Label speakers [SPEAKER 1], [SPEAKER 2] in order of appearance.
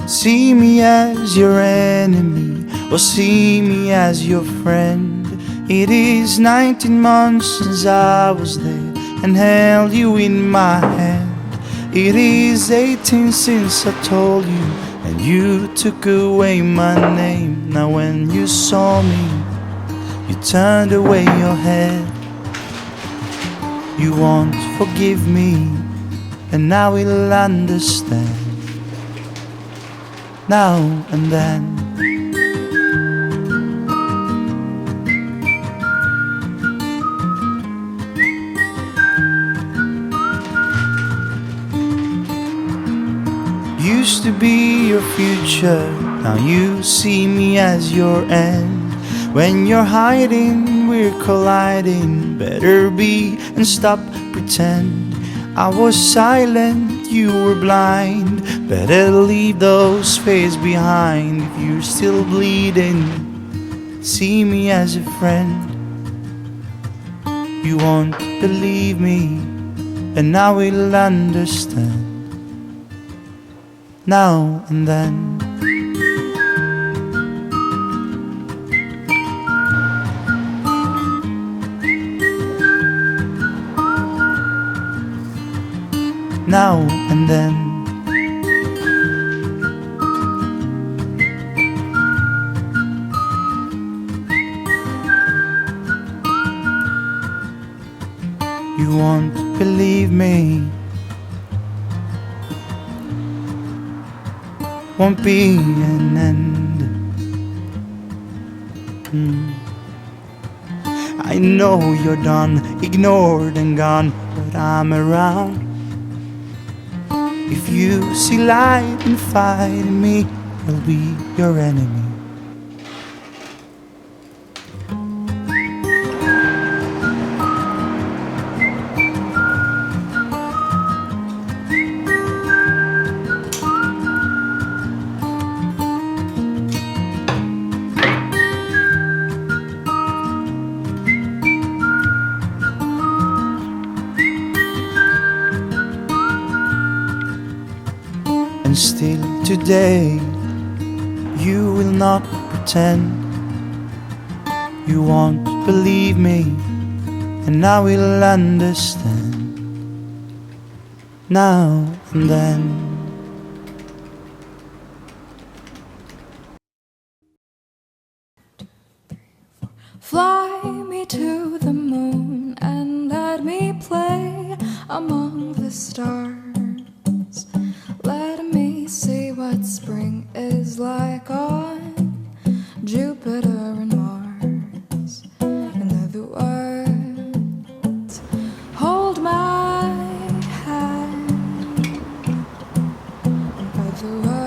[SPEAKER 1] See me as your enemy, or see me as your friend. It is 19 months since I was there and held you in my hand. It is 18 since I told you, and you took away my name. Now when you saw me, you turned away your head. You won't forgive me, and I will understand. Now and then. Used to be your future, now you see me as your end. When you're hiding, we're colliding. Better be and stop pretend. I was silent, you were blind. Better leave those fears behind. If you're still bleeding, see me as a friend. You won't believe me, and I will understand. Now and then. Now and then. You won't believe me. Won't be an end. I know you're done, ignored and gone, but I'm around. If you see light and fight me, I'll be your enemy. And still today, you will not pretend. You won't believe me, and I will understand. Now and then.
[SPEAKER 2] Fly me to the moon and let me play among the stars. Let me see what spring is like on Jupiter and Mars. In other words, hold my hand. In other words,